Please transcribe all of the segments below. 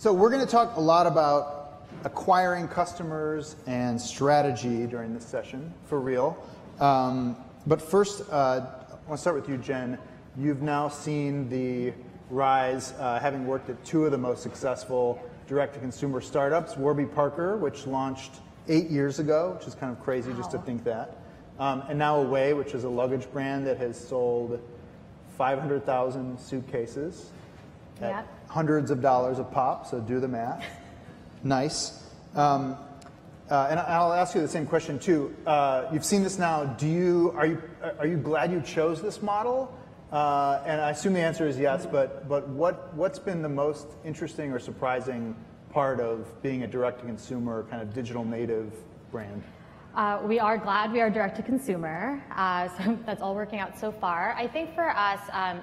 So we're going to talk a lot about acquiring customers and strategy during this session, for real. But first, I want to start with you, Jen. You've now seen the rise, having worked at two of the most successful direct-to-consumer startups, Warby Parker, which launched 8 years ago, which is kind of crazy just to think that. And now Away, which is a luggage brand that has sold 500,000 suitcases at hundreds of dollars a pop, so do the math. Nice. And I'll ask you the same question too. You've seen this now. Are you glad you chose this model? And I assume the answer is yes. But what's been the most interesting or surprising part of being a direct-to-consumer kind of digital native brand? We are glad we are direct-to-consumer, so that's all working out so far. I think for us,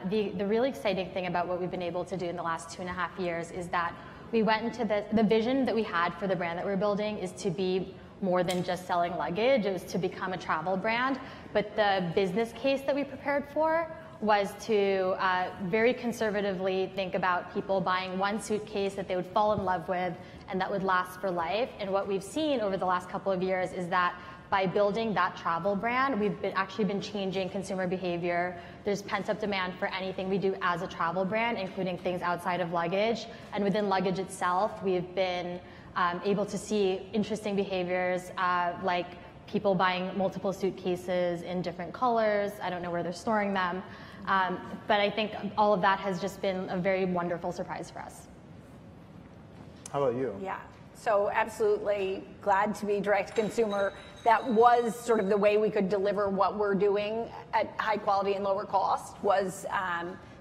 the really exciting thing about what we've been able to do in the last 2.5 years is that we went into the vision that we had for the brand that we're building is to be more than just selling luggage. It was to become a travel brand, but the business case that we prepared for was to very conservatively think about people buying one suitcase that they would fall in love with and that would last for life. And what we've seen over the last couple of years is that by building that travel brand, we've actually been changing consumer behavior. There's pent-up demand for anything we do as a travel brand, including things outside of luggage. And within luggage itself, we've been able to see interesting behaviors like people buying multiple suitcases in different colors. I don't know where they're storing them. But I think all of that has just been a very wonderful surprise for us. How about you? Yeah, so absolutely glad to be direct consumer. That was sort of the way we could deliver what we're doing at high quality and lower cost was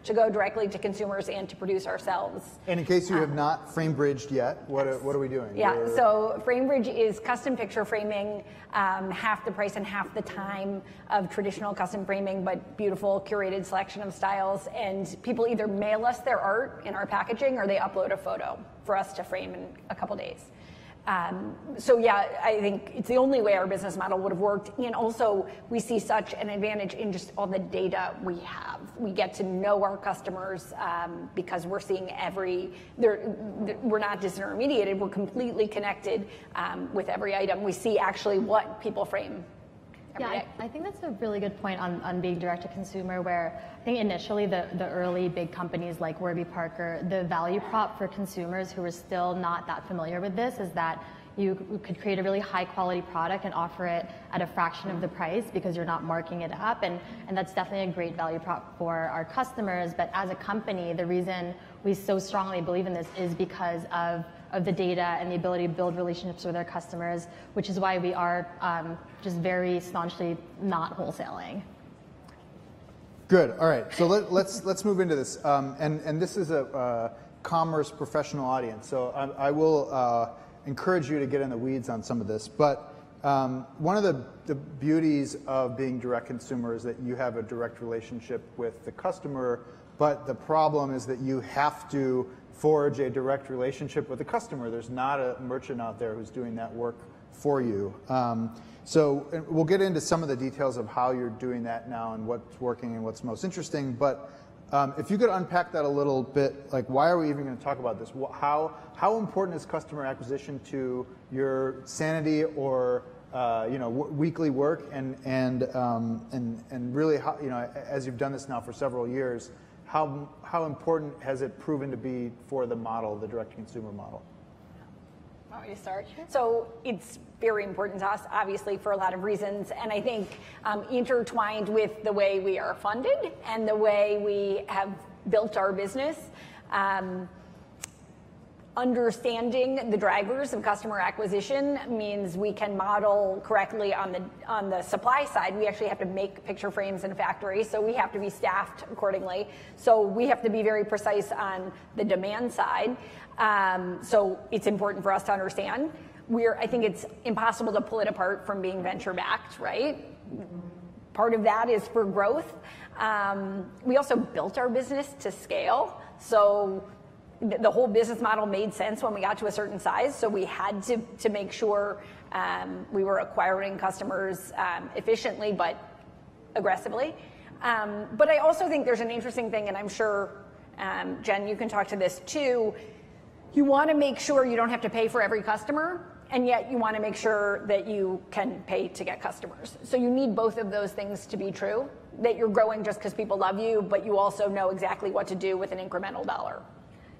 to go directly to consumers and to produce ourselves. And in case you have not Framebridged yet, what are we doing? Yeah, so Framebridge is custom picture framing, half the price and half the time of traditional custom framing, but beautiful curated selection of styles. And people either mail us their art in our packaging or they upload a photo for us to frame in a couple days. So yeah, I think it's the only way our business model would have worked. And also we see such an advantage in just all the data we have. We get to know our customers because we're seeing we're not disintermediated, we're completely connected with every item. We see actually what people frame. Yeah, I think that's a really good point on being direct to consumer, where I think initially the early big companies like Warby Parker, the value prop for consumers who are still not that familiar with this is that you could create a really high quality product and offer it at a fraction of the price because you're not marking it up, and that's definitely a great value prop for our customers. But as a company, the reason we so strongly believe in this is because of the data and the ability to build relationships with our customers, which is why we are just very staunchly not wholesaling. Good. All right. So let's move into this. And this is a commerce professional audience. So I will encourage you to get in the weeds on some of this. But one of the beauties of being direct consumer is that you have a direct relationship with the customer. But the problem is that you have to forge a direct relationship with the customer. There's not a merchant out there who's doing that work for you. So we'll get into some of the details of how you're doing that now and what's working and what's most interesting. But if you could unpack that a little bit, like why are we even going to talk about this? How important is customer acquisition to your sanity or weekly work and really how, as you've done this now for several years, how important has it proven to be for the model, the direct-to-consumer model? Want me to start? So it's very important to us, obviously, for a lot of reasons. And I think intertwined with the way we are funded and the way we have built our business, understanding the drivers of customer acquisition means we can model correctly on the supply side. We actually have to make picture frames in a factory, so we have to be staffed accordingly. So we have to be very precise on the demand side. So it's important for us to understand. I think it's impossible to pull it apart from being venture backed, right? Part of that is for growth. We also built our business to scale. So the whole business model made sense when we got to a certain size, so we had to make sure we were acquiring customers efficiently but aggressively. But I also think there's an interesting thing, and I'm sure, Jen, you can talk to this too. you want to make sure you don't have to pay for every customer, and yet you want to make sure that you can pay to get customers. So you need both of those things to be true, that you're growing just because people love you, but you also know exactly what to do with an incremental dollar.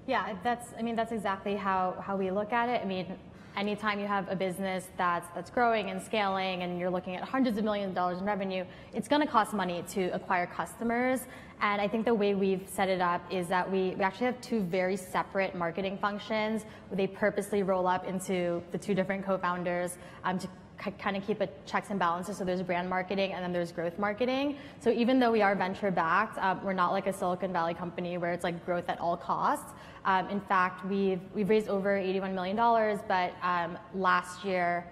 Yeah, that's exactly how we look at it. I mean, anytime you have a business that's growing and scaling and you're looking at hundreds of millions of dollars in revenue, it's going to cost money to acquire customers. And I think the way we've set it up is that we actually have two very separate marketing functions. They purposely roll up into the two different co-founders to kind of keep a checks and balances. So there's brand marketing and then there's growth marketing. So even though we are venture backed, we're not like a Silicon Valley company where it's like growth at all costs. In fact, we've raised over $81 million, but last year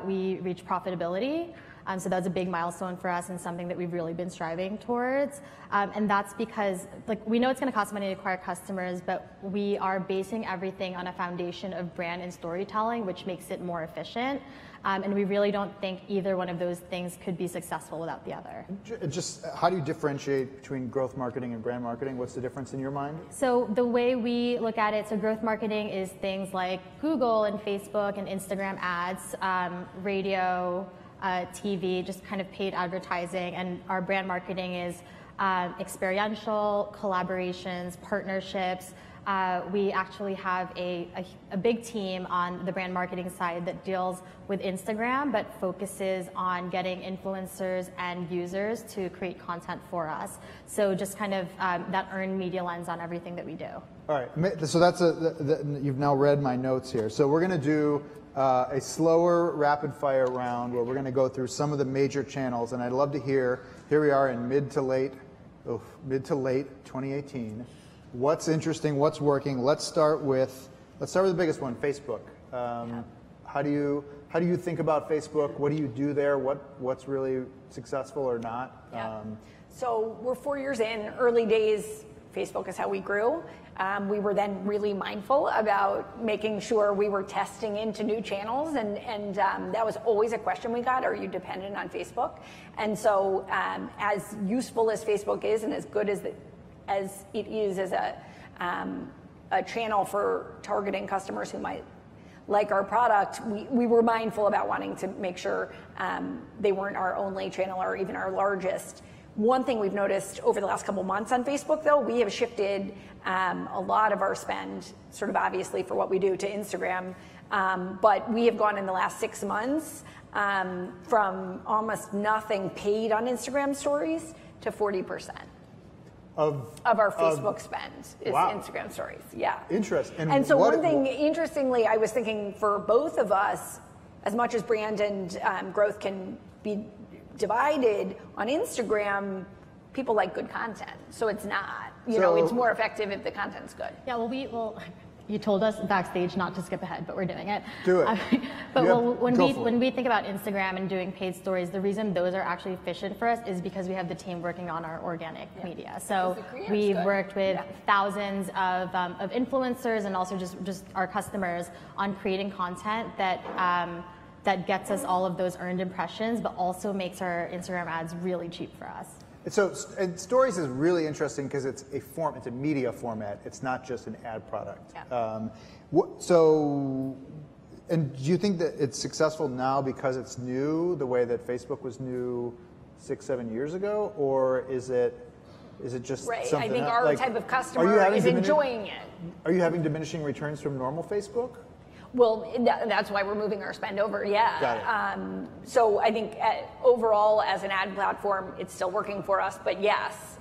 we reached profitability. So that's a big milestone for us and something that we've really been striving towards. And that's because we know it's going to cost money to acquire customers, but we are basing everything on a foundation of brand and storytelling, which makes it more efficient. And we really don't think either one of those things could be successful without the other. Just how do you differentiate between growth marketing and brand marketing? What's the difference in your mind? So the way we look at it, so growth marketing is things like Google and Facebook and Instagram ads, radio, TV, just kind of paid advertising, and our brand marketing is experiential, collaborations, partnerships. We actually have a big team on the brand marketing side that deals with Instagram, but focuses on getting influencers and users to create content for us. So just kind of that earned media lens on everything that we do. All right, so that's you've now read my notes here. So we're going to do a slower rapid fire round where we're going to go through some of the major channels, and I'd love to hear, here we are in mid to late 2018. What's interesting, what's working? Let's start with the biggest one, Facebook. How do you think about Facebook? What do you do there? What's really successful or not? Yeah. So we're 4 years in, early days. Facebook is how we grew. We were then really mindful about making sure we were testing into new channels, and that was always a question we got: are you dependent on Facebook? And so, as useful as Facebook is, and as good as it is as a channel for targeting customers who might like our product, we were mindful about wanting to make sure they weren't our only channel or even our largest. One thing we've noticed over the last couple months on Facebook, though, we have shifted a lot of our spend, sort of obviously for what we do, to Instagram. But we have gone in the last 6 months from almost nothing paid on Instagram stories to 40%. Of our Facebook spend is Instagram stories. Yeah. Interesting. And so one thing, interestingly, I was thinking for both of us, as much as brand and growth can be divided on Instagram, people like good content. So it's not, it's more effective if the content's good. Yeah, well, you told us backstage not to skip ahead, but we're doing it. Do it. When we think about Instagram and doing paid stories, the reason those are actually efficient for us is because we have the team working on our organic media. So we've worked with thousands of influencers and also just our customers on creating content that gets us all of those earned impressions, but also makes our Instagram ads really cheap for us. So Stories is really interesting because it's a media format. It's not just an ad product. Yeah. And do you think that it's successful now because it's new, the way that Facebook was new 6-7 years ago, or is it just something? I think our type of customer is enjoying it. Are you having diminishing returns from normal Facebook? Well, that's why we're moving our spend over, yeah. Got it. So I think overall, as an ad platform, it's still working for us. But yes,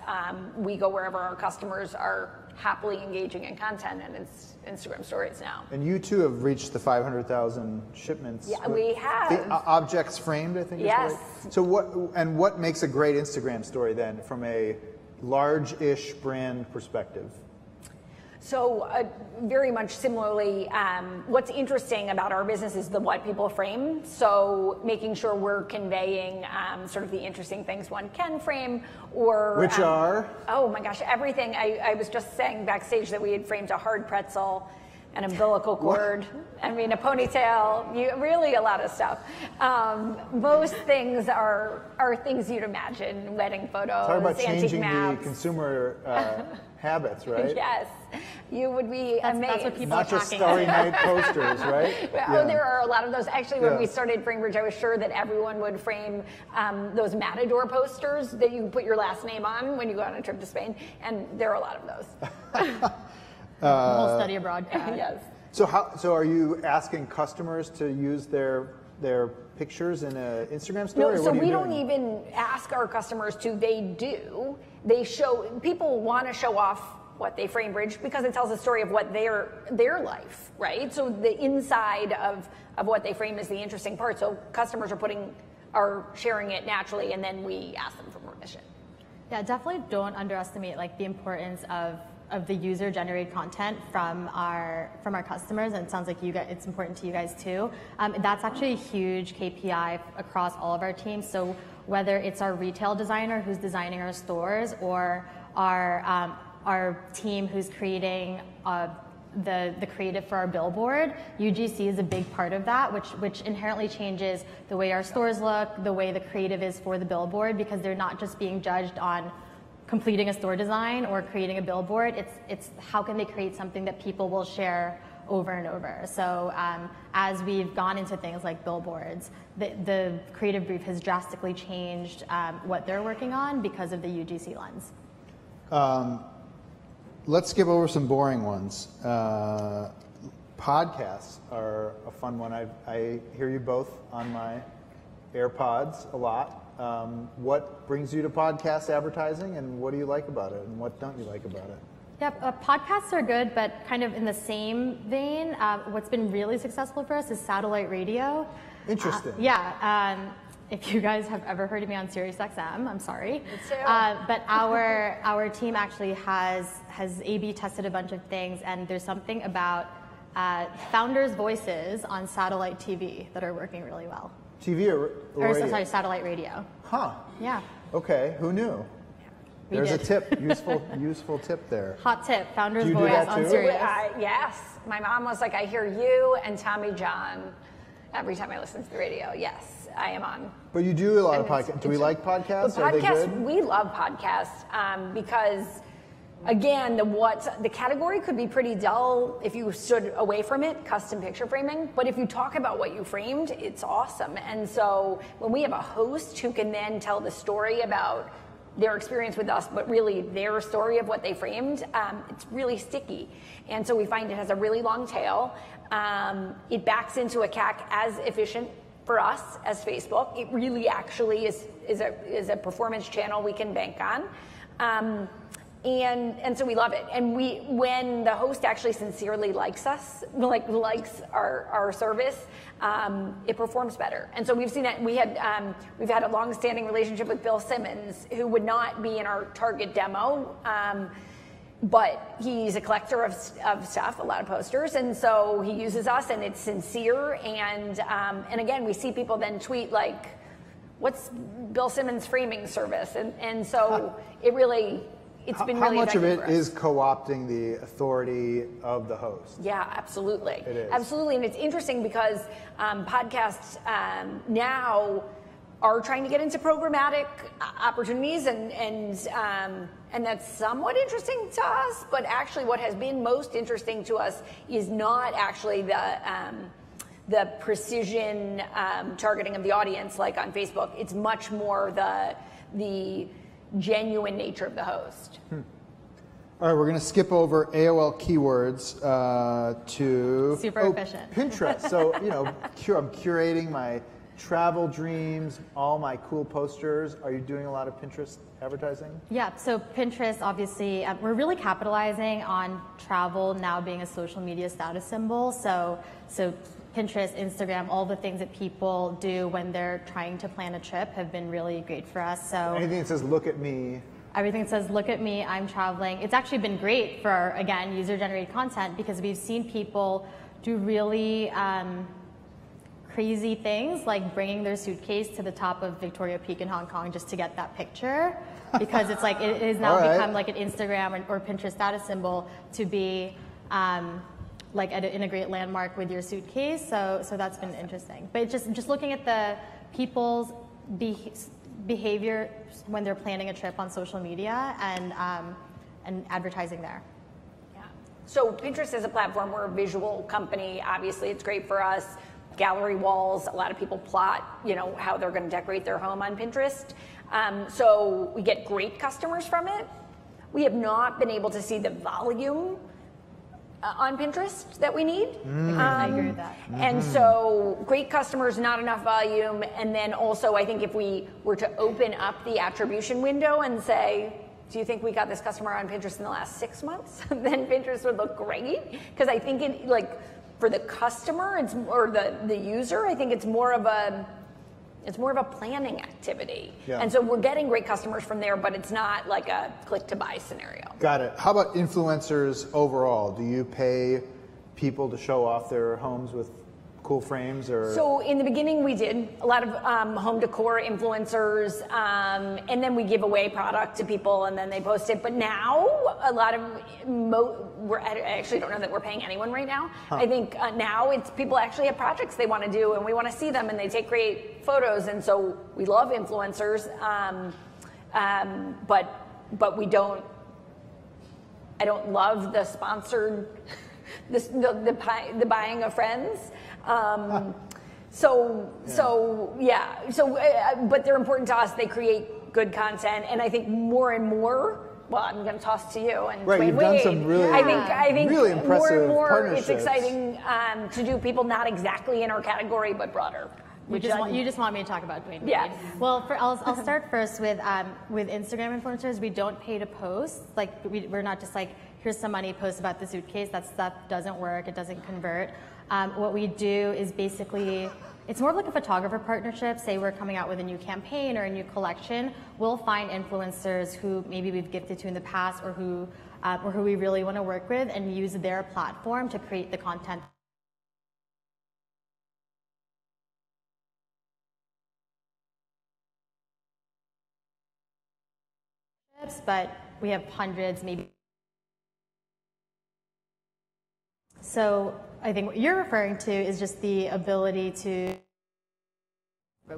we go wherever our customers are happily engaging in content, and it's Instagram Stories now. And you too have reached the 500,000 shipments. Yeah, we have. The objects framed, I think. Yes. Is right. So what makes a great Instagram story then, from a large-ish brand perspective? So very much similarly, what's interesting about our business is what people frame. So making sure we're conveying sort of the interesting things one can frame, or which are? Oh my gosh, everything. I was just saying backstage that we had framed a hard pretzel, an umbilical cord, I mean, a ponytail, really a lot of stuff. Most things are things you'd imagine, wedding photos, talk about antique changing maps. the consumer habits, right? Yes, you would be amazed. That's what people Not are just talking Starry Night posters, right? Oh, there are a lot of those. Actually, when we started Framebridge, I was sure that everyone would frame those Matador posters that you put your last name on when you go on a trip to Spain, and there are a lot of those. We'll study abroad. Yes. So are you asking customers to use their pictures in an Instagram story? No, or so what are you we doing? don't even ask our customers to. They do. They show. People want to show off what they Framebridge because it tells a story of what their life, right? So the inside of what they frame is the interesting part. So customers are sharing it naturally, and then we ask them for permission. Yeah, definitely don't underestimate like the importance of the user-generated content from our customers, and it sounds like it's important to you guys too. That's actually a huge KPI across all of our teams. So whether it's our retail designer who's designing our stores or our team who's creating the creative for our billboard, UGC is a big part of that, which inherently changes the way our stores look, the way the creative is for the billboard, because they're not just being judged on completing a store design or creating a billboard. It's how can they create something that people will share over and over. So as we've gone into things like billboards, the creative brief has drastically changed what they're working on because of the UGC lens. Let's skip over some boring ones. Podcasts are a fun one. I hear you both on my AirPods a lot. What brings you to podcast advertising, and what do you like about it, and what don't you like about it? Yeah, podcasts are good, but kind of in the same vein, what's been really successful for us is satellite radio. Interesting. If you guys have ever heard of me on SiriusXM, I'm sorry. too. But our team actually has A/B tested a bunch of things, and there's something about founders' voices on satellite TV that are working really well. TV or radio? Sorry, satellite radio. Huh. Yeah. Okay, who knew? We There's did. a tip, useful tip there. Hot tip, founders' Do you do voice that on too? Sirius. Yes. My mom was like, I hear you and Tommy John every time I listen to the radio. Yes, I am on. But you do a lot of And podcasts. Do we like podcasts? The Are they podcasts, good? we love podcasts because, again, the category could be pretty dull if you stood away from it, custom picture framing. But if you talk about what you framed, it's awesome. And so when we have a host who can then tell the story about their experience with us, but really their story of what they framed, it's really sticky. And so we find it has a really long tail. It backs into a CAC as efficient for us as Facebook. It really actually is a performance channel we can bank on. And so we love it. And when the host actually sincerely likes us, likes our service, it performs better. And so we've seen that. We've had a long-standing relationship with Bill Simmons, who would not be in our target demo, but he's a collector of stuff, a lot of posters, and so he uses us, and it's sincere. And again, we see people then tweet like, "What's Bill Simmons' framing service?" And so it really. It's been really How much of effective it for us. is co-opting the authority of the host? Yeah, absolutely. It is. Absolutely, and it's interesting because podcasts now are trying to get into programmatic opportunities, and that's somewhat interesting to us. But actually, what has been most interesting to us is not actually the precision targeting of the audience like on Facebook. It's much more the genuine nature of the host. All right, we're going to skip over AOL keywords to Super efficient. Pinterest. So, I'm curating my travel dreams, all my cool posters. Are you doing a lot of Pinterest advertising? Yeah, so Pinterest, obviously, we're really capitalizing on travel now being a social media status symbol. So Pinterest, Instagram, all the things that people do when they're trying to plan a trip have been really great for us. So Anything that says, look at me. everything that says, look at me, I'm traveling. It's actually been great for, again, user-generated content because we've seen people do really crazy things like bringing their suitcase to the top of Victoria Peak in Hong Kong just to get that picture because it's like it has now All right. become like an Instagram or Pinterest status symbol to be like an integrate landmark with your suitcase. So that's been interesting. But just looking at the people's behavior when they're planning a trip on social media and advertising there. Yeah. So Pinterest is a platform. We're a visual company. Obviously, it's great for us. Gallery walls. A lot of people plot, how they're going to decorate their home on Pinterest. So we get great customers from it. We have not been able to see the volume on Pinterest that we need. I agree with that. And so great customers, not enough volume. And then also, I think if we were to open up the attribution window and say, do you think we got this customer on Pinterest in the last 6 months? Then Pinterest would look great. Because I think for the customer, or the user, I think it's more of a planning activity. Yeah. And so we're getting great customers from there, but it's not like a click to buy scenario. Got it. How about influencers overall? Do you pay people to show off their homes with cool frames? Or So in the beginning we did a lot of home decor influencers, and then we give away product to people and then they post it. But now a lot of, I actually don't know that we're paying anyone right now. Huh. I think now it's people actually have projects they want to do and we want to see them and they take great photos. And so we love influencers, but we don't, I don't love the sponsored, the buying of friends. But they're important to us. They create good content, and I think more and more. Well, I'm going to toss to you and right, you've done some really, I think really impressive more and more partnerships. It's exciting to do people not exactly in our category but broader. You just want me to talk about Dwayne Wade. Yes. Well, I'll start first with Instagram influencers. We don't pay to post. Like we're not just like, here's some money, post about the suitcase. That stuff doesn't work. It doesn't convert. What we do is basically, it's more of like a photographer partnership. Say we're coming out with a new campaign or a new collection. We'll find influencers who maybe we've gifted to in the past or who we really want to work with and use their platform to create the content. But we have hundreds, maybe. So I think what you're referring to is just the ability to,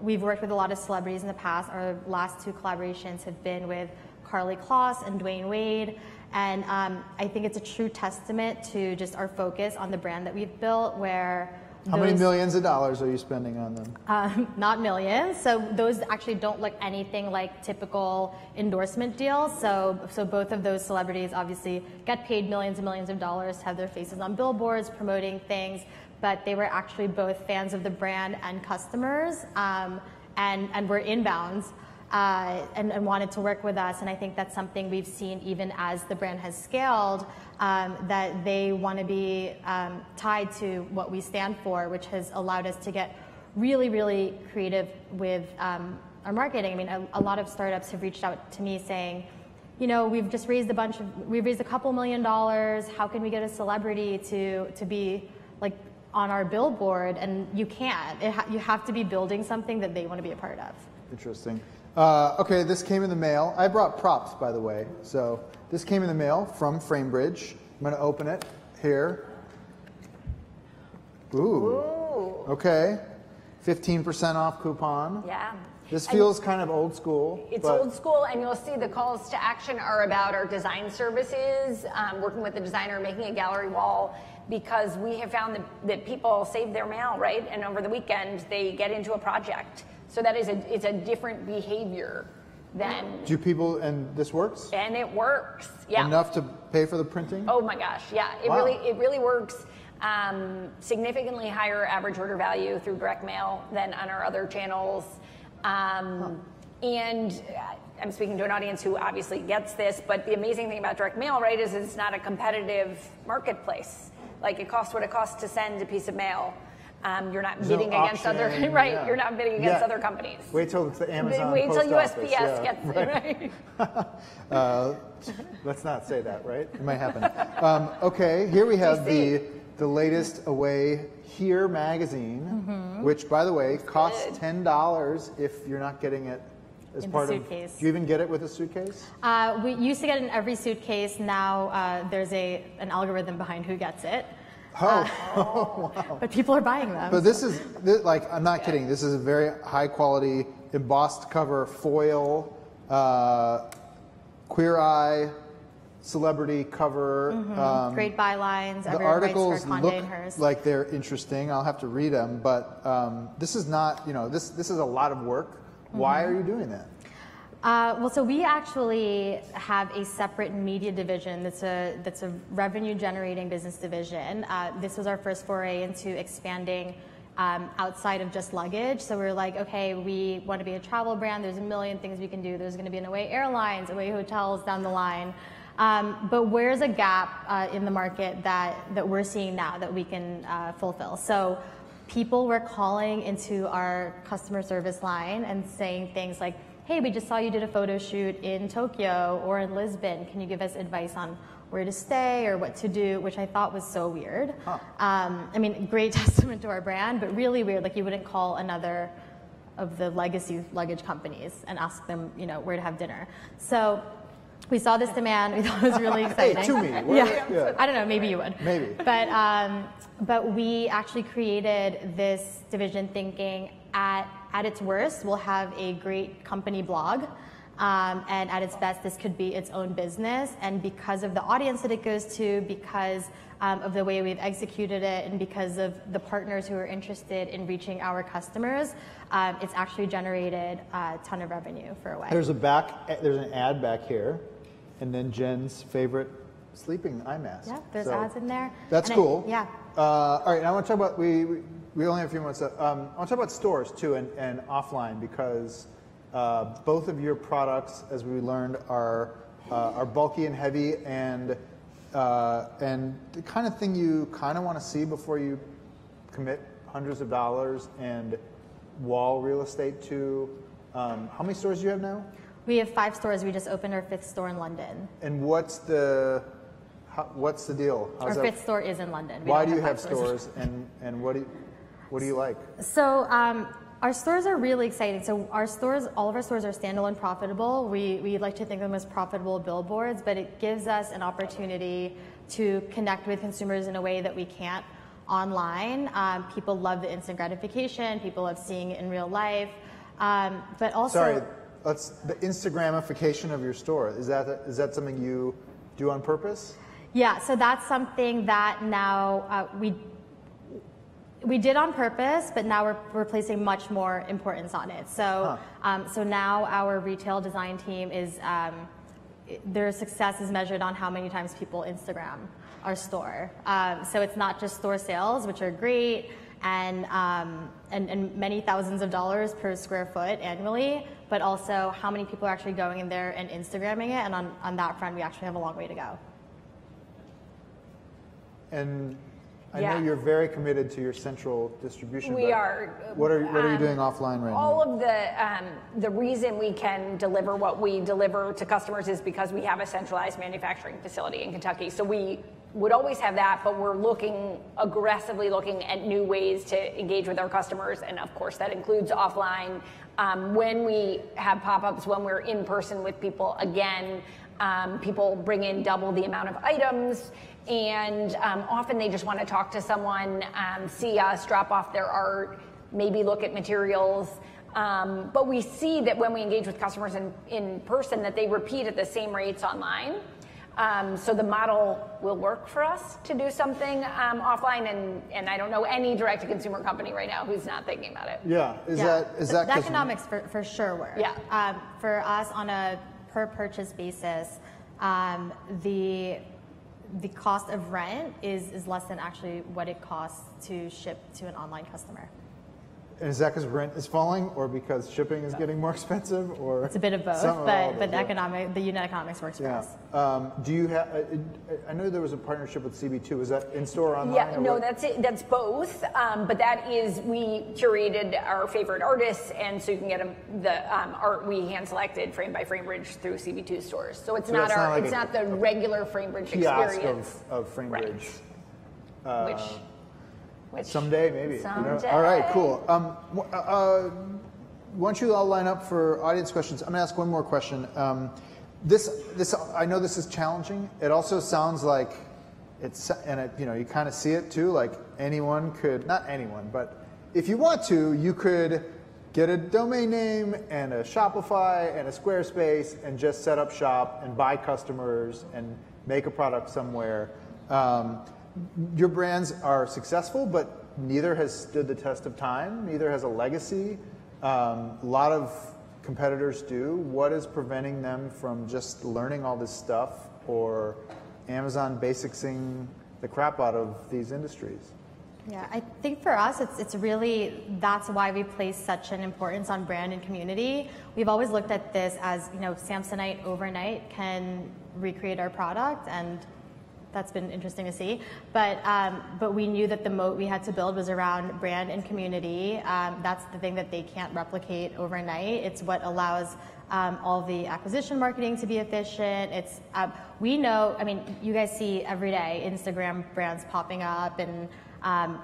we've worked with a lot of celebrities in the past. Our last 2 collaborations have been with Karlie Kloss and Dwayne Wade. And I think it's a true testament to just our focus on the brand that we've built where How many millions of dollars are you spending on them? Not millions. So those actually don't look anything like typical endorsement deals. So both of those celebrities obviously get paid millions and millions of dollars to have their faces on billboards promoting things, but they were actually both fans of the brand and customers, and were inbounds. And wanted to work with us, and I think that's something we've seen even as the brand has scaled, that they want to be tied to what we stand for, which has allowed us to get really, really creative with our marketing. I mean, a lot of startups have reached out to me saying, we've just raised we've raised a couple $1 million. How can we get a celebrity to be like on our billboard? And you can't. You have to be building something that they want to be a part of. Interesting. Okay, this came in the mail. I brought props, by the way. So this came in the mail from Framebridge. I'm going to open it here. Ooh. Okay. 15% off coupon. Yeah. This feels kind of old school. It's old school, and you'll see the calls to action are about our design services, working with the designer, making a gallery wall, because we have found that people save their mail, right? And over the weekend, they get into a project. So that is it's a different behavior than. Do people, and this works? And it works, yeah. Enough to pay for the printing? Oh my gosh, yeah. It really works. Significantly higher average order value through direct mail than on our other channels. And I'm speaking to an audience who obviously gets this, but the amazing thing about direct mail, right, is it's not a competitive marketplace. Like, it costs what it costs to send a piece of mail. You're not bidding against other, right? Yeah. You're not bidding against other companies. Wait till it's the Amazon. Wait till post USPS office. gets it, right? Let's not say that, right? It might happen. Okay, here we have the latest Away Here magazine, which, by the way, costs $10 if you're not getting it as in part the of. suitcase. Do you even get it with a suitcase? We used to get it in every suitcase. Now there's an algorithm behind who gets it. Wow. But people are buying them. But like, I'm not kidding. This is a very high quality embossed cover, foil, Queer Eye, celebrity cover. Great bylines. The Everyone articles writes for Conde look and hers. like they're interesting. I'll have to read them, but this is not, this is a lot of work. Why are you doing that? Well, so we actually have a separate media division that's a revenue-generating business division. This was our first foray into expanding outside of just luggage. So we're like, okay, we want to be a travel brand. There's a million things we can do. There's going to be an Away Airlines, Away Hotels down the line. But where's a gap in the market that we're seeing now that we can fulfill? So people were calling into our customer service line and saying things like, hey, we just saw you did a photo shoot in Tokyo or in Lisbon. Can you give us advice on where to stay or what to do? Which I thought was so weird. Huh. I mean, great testament to our brand, but really weird. Like, you wouldn't call another of the legacy luggage companies and ask them, where to have dinner. So we saw this demand. We thought it was really exciting. Hey, to me. Yeah. I don't know. Maybe you would. Maybe. But we actually created this division thinking at its worst, we'll have a great company blog. And at its best, this could be its own business. And because of the audience that it goes to, because of the way we've executed it, and because of the partners who are interested in reaching our customers, it's actually generated a ton of revenue for Away. There's an ad back here, and then Jen's favorite sleeping eye mask. Yeah, there's ads in there. That's cool. Yeah. All right, now I want to talk about, we only have a few minutes left. I want to talk about stores too and offline, because both of your products, as we learned, are bulky and heavy, and the kind of thing you kind of want to see before you commit hundreds of dollars and wall real estate to. How many stores do you have now? We have 5 stores. We just opened our 5th store in London. And what's the deal? Our 5th store is in London. Why do you have stores, and what do you like? So our stores are really exciting. So all of our stores are standalone profitable. We like to think of them as profitable billboards, but it gives us an opportunity to connect with consumers in a way that we can't online. People love the instant gratification. People love seeing it in real life. But also, sorry, the Instagramification of your store. Is that something you do on purpose? Yeah. So that's something that now we did on purpose, but now we're placing much more importance on it. So, so now our retail design team is, their success is measured on how many times people Instagram our store. So it's not just store sales, which are great, and many thousands of dollars per square foot annually, but also how many people are actually going in there and Instagramming it. And on that front, we actually have a long way to go. And I know you're very committed to your central distribution. We are. What are you doing offline right now? All of the reason we can deliver what we deliver to customers is because we have a centralized manufacturing facility in Kentucky. So we would always have that, but we're aggressively looking at new ways to engage with our customers, and of course that includes offline. When we have pop-ups, when we're in person with people, again, people bring in double the amount of items. And often they just want to talk to someone, see us, drop off their art, maybe look at materials. But we see that when we engage with customers in person, that they repeat at the same rates online. So the model will work for us to do something offline, and I don't know any direct-to-consumer company right now who's not thinking about it. Yeah, is that the economics for sure work. Yeah. For us, on a per purchase basis, the cost of rent is less than actually what it costs to ship to an online customer. And is that because rent is falling, or because shipping is getting more expensive, or it's a bit of both? But the unit economics works for us. Do you have? I know there was a partnership with CB2. Was that in store or online? Yeah, no, that's it. That's both. But that is, we curated our favorite artists, and so you can get the art we hand selected frame by Framebridge through CB2 stores. So it's not the regular Framebridge experience of Framebridge. Right. Which someday, maybe. Someday. All right, cool. Why don't you all line up for audience questions? I'm going to ask one more question. This I know this is challenging. It also sounds like you kind of see it too, like anyone could, not anyone, but if you want to, you could get a domain name and a Shopify and a Squarespace and just set up shop and buy customers and make a product somewhere. Your brands are successful, but neither has stood the test of time, neither has a legacy. A lot of competitors do. What is preventing them from just learning all this stuff, or Amazon basicsing the crap out of these industries? Yeah, I think for us, it's really, that's why we place such an importance on brand and community. We've always looked at this as, Samsonite overnight can recreate our product, and that's been interesting to see. But we knew that the moat we had to build was around brand and community. That's the thing that they can't replicate overnight. It's what allows all the acquisition marketing to be efficient. It's we know. I mean, you guys see every day Instagram brands popping up and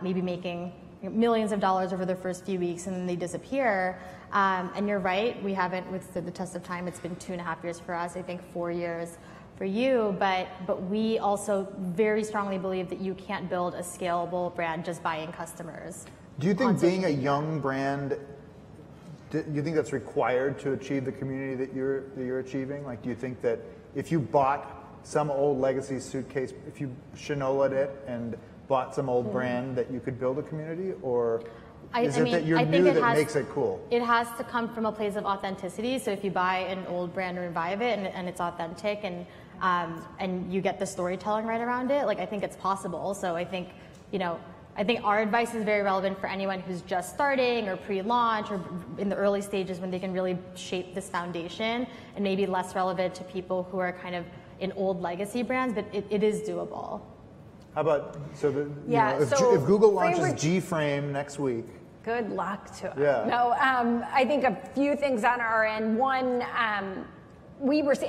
maybe making millions of dollars over their first few weeks, and then they disappear. And you're right, we haven't withstood the test of time. It's been 2.5 years for us. I think 4 years for you, but we also very strongly believe that you can't build a scalable brand just buying customers. Do you think being a young brand, do you think that's required to achieve the community that you're achieving? Like, do you think that if you bought some old legacy suitcase, if you Chanel'd it and bought some old brand, that you could build a community, or is it that you're new that makes it cool? It has to come from a place of authenticity. So if you buy an old brand and revive it, and it's authentic, and you get the storytelling right around it, like, I think it's possible. So I think, our advice is very relevant for anyone who's just starting or pre-launch or in the early stages when they can really shape this foundation, and maybe less relevant to people who are kind of in old legacy brands, but it is doable. How about, if Google launches G-Frame next week? Good luck to us. Yeah. No, I think a few things on our end. One,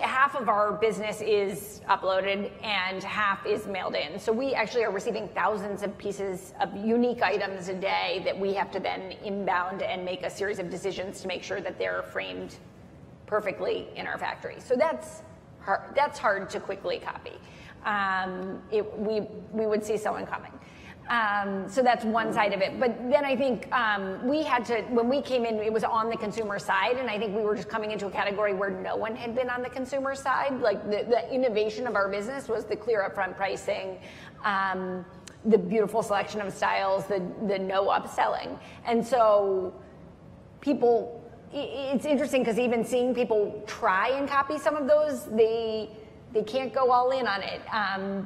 half of our business is uploaded and half is mailed in. So we actually are receiving thousands of pieces of unique items a day that we have to then inbound and make a series of decisions to make sure that they're framed perfectly in our factory. So that's hard to quickly copy. We would see someone coming. So that's one side of it. But then I think we had to, when we came in, it was on the consumer side, and I think we were just coming into a category where no one had been on the consumer side. Like, the innovation of our business was the clear upfront pricing, the beautiful selection of styles, the no upselling. And so it's interesting because even seeing people try and copy some of those, they can't go all in on it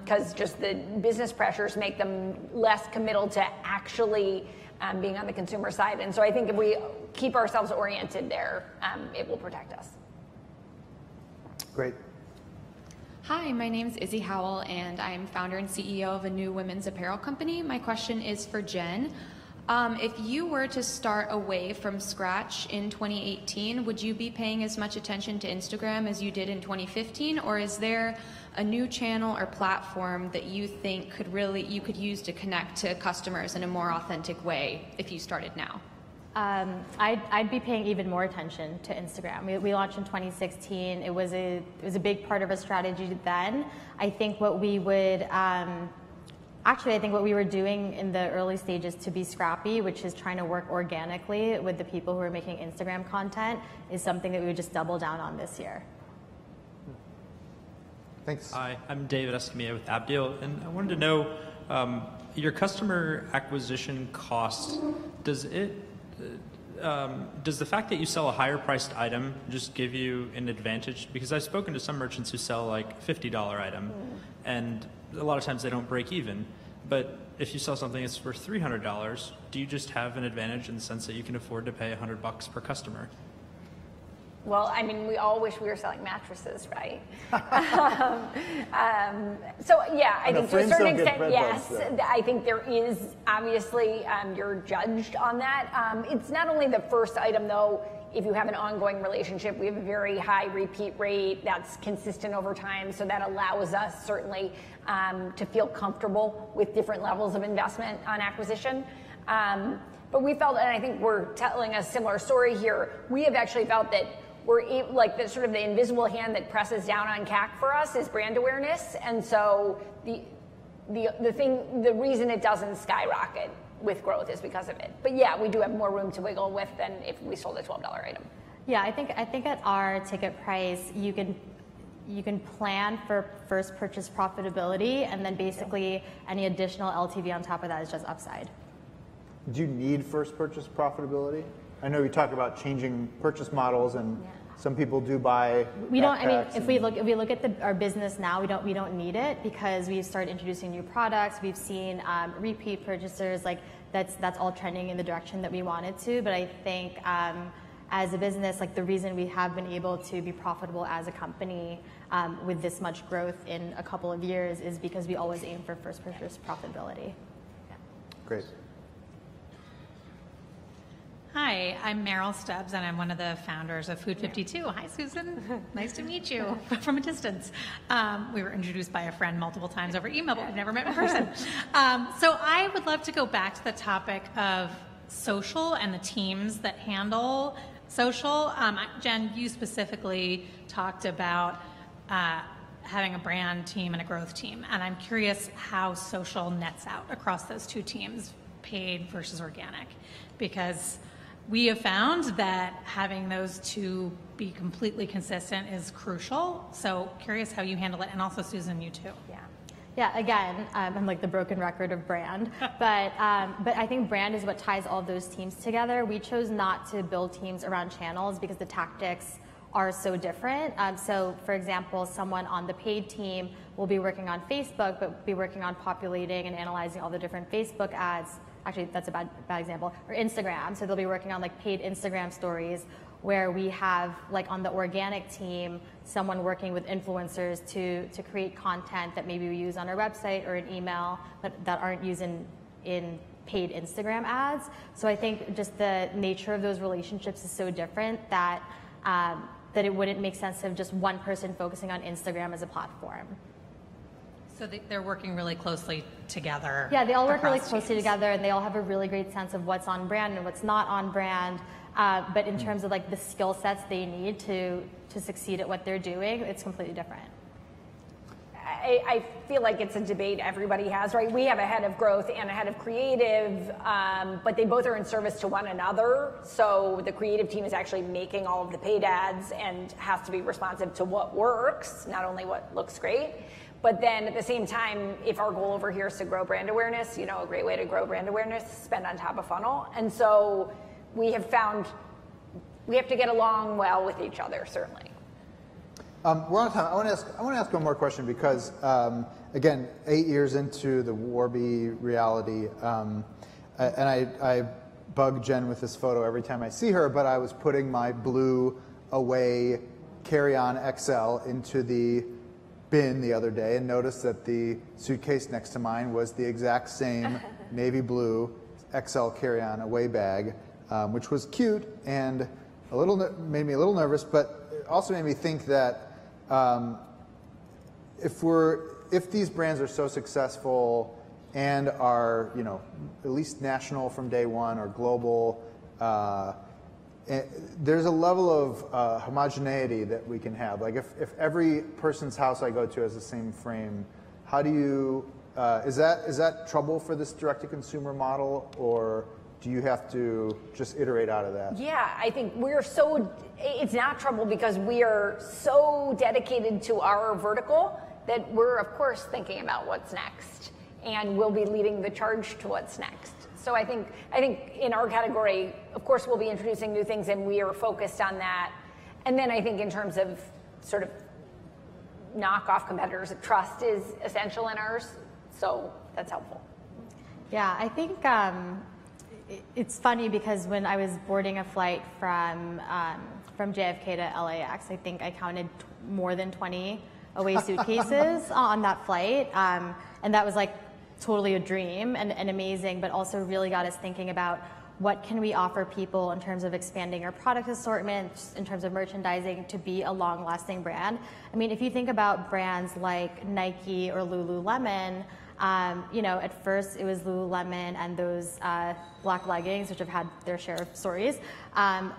because just the business pressures make them less committal to actually being on the consumer side. And so I think if we keep ourselves oriented there, it will protect us. Great. Hi, my name is Izzy Howell, and I'm founder and CEO of a new women's apparel company. My question is for Jen. If you were to start away from scratch in 2018, would you be paying as much attention to Instagram as you did in 2015, or is there a new channel or platform that you think you could use to connect to customers in a more authentic way if you started now? I'd be paying even more attention to Instagram. We launched in 2016. It was a big part of our strategy then. I think what we would I think what we were doing in the early stages to be scrappy, which is trying to work organically with the people who are making Instagram content, is something that we would just double down on this year. Thanks. Hi, I'm David Escamilla with AppDeal, and I wanted to know your customer acquisition cost. Does the fact that you sell a higher priced item just give you an advantage? Because I've spoken to some merchants who sell like $50 item, and a lot of times they don't break even. But if you sell something that's worth $300, do you just have an advantage in the sense that you can afford to pay $100 per customer? Well, I mean, we all wish we were selling mattresses, right? So yeah, I think to a certain extent, yes. I think there is, obviously, you're judged on that. It's not only the first item, though. If you have an ongoing relationship, we have a very high repeat rate that's consistent over time, so that allows us certainly to feel comfortable with different levels of investment on acquisition. But we felt, and I think we're telling a similar story here, we have actually felt that we're like the sort of the invisible hand that presses down on CAC for us is brand awareness, and so the reason it doesn't skyrocket with growth is because of it. But yeah, we do have more room to wiggle with than if we sold a $12 item. Yeah, I think at our ticket price, you can plan for first purchase profitability, and then basically any additional LTV on top of that is just upside. Do you need first purchase profitability? I know you talk about changing purchase models, and some people do buy. We don't. I mean, if we look at our business now, we don't need it because we've started introducing new products. We've seen repeat purchasers, like that's all trending in the direction that we wanted to. But I think as a business, like the reason we have been able to be profitable as a company with this much growth in a couple of years is because we always aim for first purchase profitability. Great. Hi, I'm Meryl Stubbs, and I'm one of the founders of Food 52. Hi, Susan. Nice to meet you from a distance. We were introduced by a friend multiple times over email, but we've never met in person. So I would love to go back to the topic of social and the teams that handle social. Jen, you specifically talked about having a brand team and a growth team, and I'm curious how social nets out across those two teams, paid versus organic, because we have found that having those two be completely consistent is crucial. So curious how you handle it, and also Susan, you too. Yeah, again, I'm like the broken record of brand, but I think brand is what ties all of those teams together. We chose not to build teams around channels because the tactics are so different. So for example, someone on the paid team will be working on Facebook, but be working on populating and analyzing all the different Facebook ads. Actually, that's a bad example, or Instagram. So they'll be working on like paid Instagram stories, where we have like on the organic team, someone working with influencers to create content that maybe we use on our website or an email that aren't used in paid Instagram ads. So I think just the nature of those relationships is so different that that it wouldn't make sense to have just one person focusing on Instagram as a platform. So they're working really closely together. Yeah, they all work really closely together, and they all have a really great sense of what's on brand and what's not on brand. But in terms of like the skill sets they need to succeed at what they're doing, it's completely different. I feel like it's a debate everybody has, right? We have a head of growth and a head of creative, but they both are in service to one another. So the creative team is actually making all of the paid ads and has to be responsive to what works, not only what looks great. But then at the same time, if our goal over here is to grow brand awareness, a great way to grow brand awareness is spend on top of funnel. And so we have found we have to get along well with each other, certainly. We're on time. I want to ask one more question because, again, 8 years into the Warby reality, and I bug Jen with this photo every time I see her, but I was putting my blue away carry-on XL into the bin the other day and noticed that the suitcase next to mine was the exact same navy blue XL carry-on away bag, which was cute and made me a little nervous, but it also made me think that if these brands are so successful and are at least national from day one or global, there's a level of homogeneity that we can have. Like if every person's house I go to has the same frame, how do you is that trouble for this direct-to-consumer model, or do you have to just iterate out of that? Yeah, I think it's not trouble because we are so dedicated to our vertical that we're, of course, thinking about what's next, and we'll be leading the charge to what's next. So I think in our category, of course, we'll be introducing new things, and we are focused on that. And then I think in terms of sort of knockoff competitors, trust is essential in ours, so that's helpful. Yeah, I think it's funny because when I was boarding a flight from JFK to LAX, I think I counted more than 20 away suitcases on that flight, and that was like totally a dream and amazing, but also really got us thinking about what can we offer people in terms of expanding our product assortment, in terms of merchandising to be a long-lasting brand. I mean, if you think about brands like Nike or Lululemon, at first it was Lululemon and those black leggings, which have had their share of stories,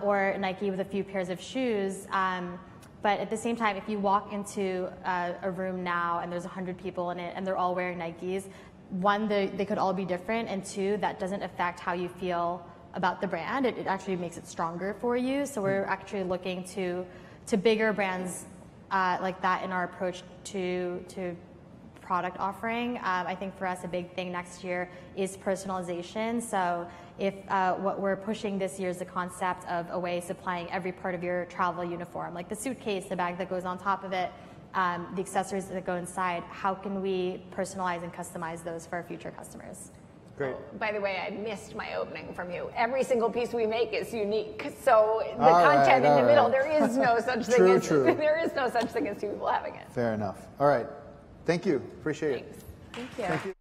or Nike with a few pairs of shoes. But at the same time, if you walk into a room now and there's 100 people in it and they're all wearing Nikes, one, they could all be different, and two, that doesn't affect how you feel about the brand. It actually makes it stronger for you. So we're actually looking to bigger brands like that in our approach to product offering. I think for us a big thing next year is personalization. So if what we're pushing this year is the concept of Away supplying every part of your travel uniform, like the suitcase, the bag that goes on top of it, the accessories that go inside, how can we personalize and customize those for our future customers? Great. Oh, by the way, I missed my opening from you. Every single piece we make is unique. So the content in the middle, there is no such thing as there is no such thing as two people having it. Fair enough. All right. Thank you. Appreciate it. Thank you. Thank you.